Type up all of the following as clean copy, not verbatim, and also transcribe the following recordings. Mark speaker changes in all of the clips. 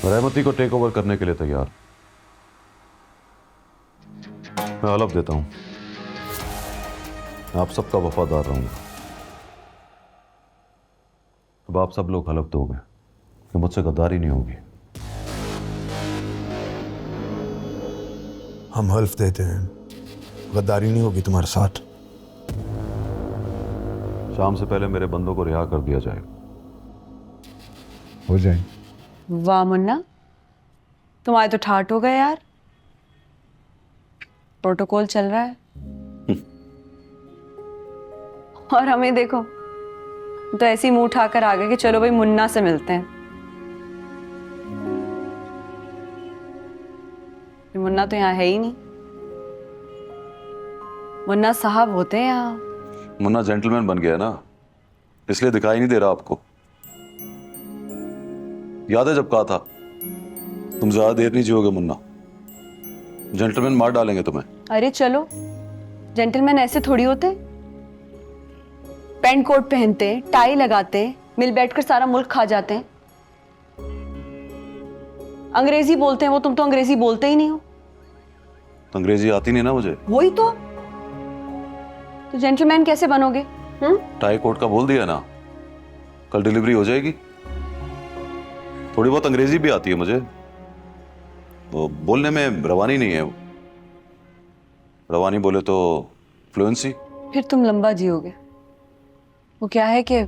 Speaker 1: रहमती को take over करने के लिए तैयार। मैं हलफ देता हूं, मैं आप सबका वफादार रहूंगा। अब आप सब लोग हलफ दोगे कि मुझसे गद्दारी नहीं होगी।
Speaker 2: हम हल्फ देते हैं, गद्दारी नहीं होगी तुम्हारे साथ।
Speaker 1: शाम से पहले मेरे बंदों को रिहा कर दिया जाएगा।
Speaker 2: हो जाए।
Speaker 3: वाह मुन्ना, तुम्हारे तो ठाट हो गए यार। प्रोटोकॉल चल रहा है और हमें देखो तो ऐसी मुंह उठाकर आ गए कि चलो भाई मुन्ना से मिलते हैं। मुन्ना तो यहाँ है ही नहीं। मुन्ना साहब होते हैं यहाँ।
Speaker 1: मुन्ना जेंटलमैन बन गया ना, इसलिए दिखाई नहीं दे रहा आपको। याद है जब कहा था तुम ज्यादा देर नहीं जियोगे मुन्ना, जेंटलमैन मार डालेंगे तुम्हें।
Speaker 3: अरे चलो, जेंटलमैन ऐसे थोड़ी होते। पैंट कोट पहनते, टाई लगाते, मिल बैठकर सारा मुल्क खा जाते हैं। अंग्रेजी बोलते हैं वो, तुम तो अंग्रेजी बोलते ही नहीं हो।
Speaker 1: तो अंग्रेजी आती नहीं ना मुझे।
Speaker 3: वही तो जेंटलमैन कैसे बनोगे?
Speaker 1: टाई कोट का बोल दिया ना, कल डिलीवरी हो जाएगी। थोड़ी बहुत अंग्रेजी भी आती है मुझे, वो बोलने में रवानी नहीं है। रवानी बोले तो फ्लुएंसी।
Speaker 3: फिर तुम लंबा जियोगे। वो क्या है कि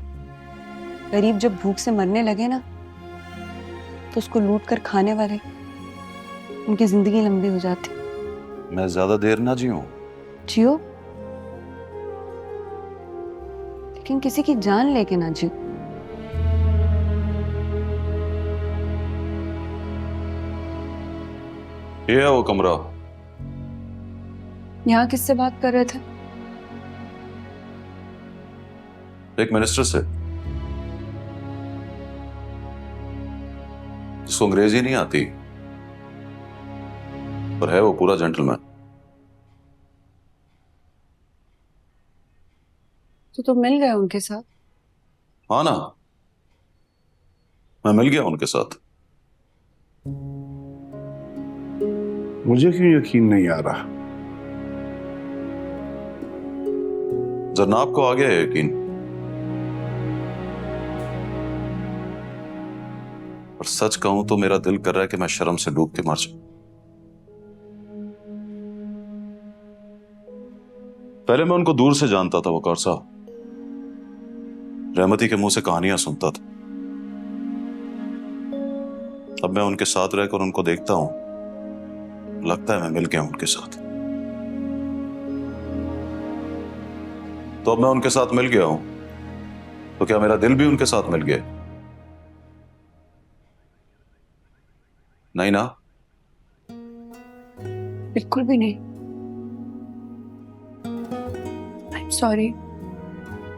Speaker 3: गरीब जब भूख से मरने लगे ना, तो उसको लूट कर खाने वाले, उनकी जिंदगी लंबी हो जाती।
Speaker 1: मैं ज्यादा देर ना जियूं।
Speaker 3: जियो, लेकिन किसी की जान लेके ना जियो।
Speaker 1: ये है वो कमरा।
Speaker 3: यहाँ किससे बात कर रहे थे?
Speaker 1: एक मिनिस्टर से, जिसको अंग्रेजी नहीं आती, पर है वो पूरा जेंटलमैन।
Speaker 3: तो तुम मिल गए उनके साथ?
Speaker 1: हाँ ना, मैं मिल गया उनके साथ।
Speaker 4: मुझे क्यों यकीन नहीं आ रहा?
Speaker 1: जनाब को आ गया है यकीन, और सच कहूं तो मेरा दिल कर रहा है कि मैं शर्म से डूब के मर जाऊं। पहले मैं उनको दूर से जानता था वकार साहब, रहमती के मुंह से कहानियां सुनता था। अब मैं उनके साथ रहकर उनको देखता हूं, लगता है मैं मिल गया उनके साथ। तो अब मैं उनके साथ मिल गया हूं, तो क्या मेरा दिल भी उनके साथ मिल गया? नहीं ना?
Speaker 3: बिल्कुल भी नहीं। I am sorry.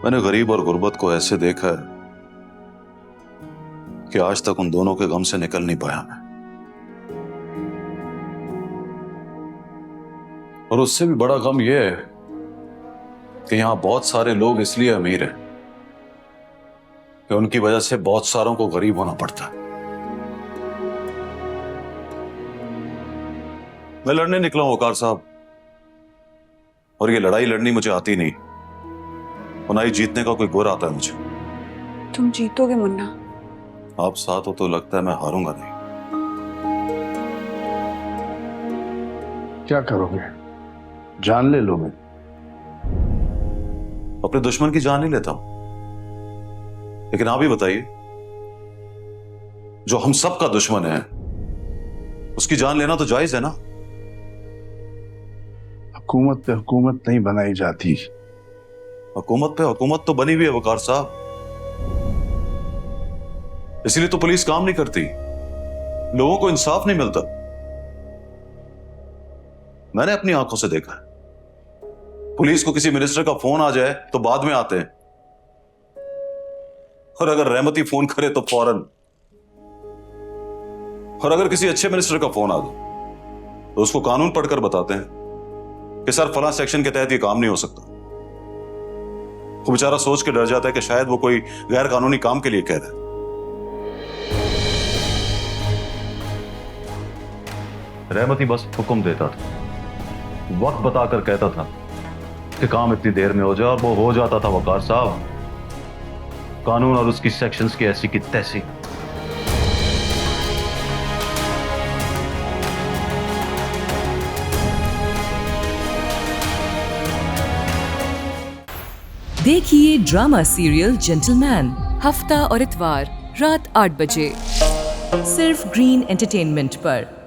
Speaker 1: मैंने गरीब और गुर्बत को ऐसे देखा है कि आज तक उन दोनों के गम से निकल नहीं पाया मैं। और उससे भी बड़ा गम यह है कि यहां बहुत सारे लोग इसलिए अमीर हैं कि उनकी वजह से बहुत सारों को गरीब होना पड़ता है। मैं लड़ने निकला हूं वकार साहब, और ये लड़ाई लड़नी मुझे आती नहीं, और ना ही जीतने का कोई गुर आता है मुझे।
Speaker 3: तुम जीतोगे मुन्ना।
Speaker 1: आप साथ हो तो लगता है मैं हारूंगा नहीं।
Speaker 4: क्या करोगे? जान ले लोगे?
Speaker 1: अपने दुश्मन की जान नहीं लेता हूं, लेकिन आप ही बताइए, जो हम सब का दुश्मन है उसकी जान लेना तो जायज है ना?
Speaker 4: हुकूमत पे हुकूमत नहीं बनाई जाती।
Speaker 1: हुकूमत पे हुकूमत तो बनी हुई है वकार साहब, इसीलिए तो पुलिस काम नहीं करती, लोगों को इंसाफ नहीं मिलता। मैंने अपनी आंखों से देखा है, पुलिस को किसी मिनिस्टर का फोन आ जाए तो बाद में आते हैं, और अगर रहमती फोन करे तो फौरन, और अगर किसी अच्छे मिनिस्टर का फोन आ जाए तो उसको कानून पढ़कर बताते हैं कि सर फलां सेक्शन के तहत ये काम नहीं हो सकता। वो बेचारा सोच के डर जाता है कि शायद वो कोई गैर कानूनी काम के लिए कह रहा है। रहमती बस हुक्म देता था, वक्त बताकर कहता था कि काम इतनी देर में हो जाए, और वो हो जाता था वकार साहब। कानून और उसकी सेक्शंस की ऐसी की तैसी।
Speaker 5: देखिए ड्रामा सीरियल जेंटलमैन हफ्ता और इतवार रात 8 बजे सिर्फ ग्रीन एंटरटेनमेंट पर।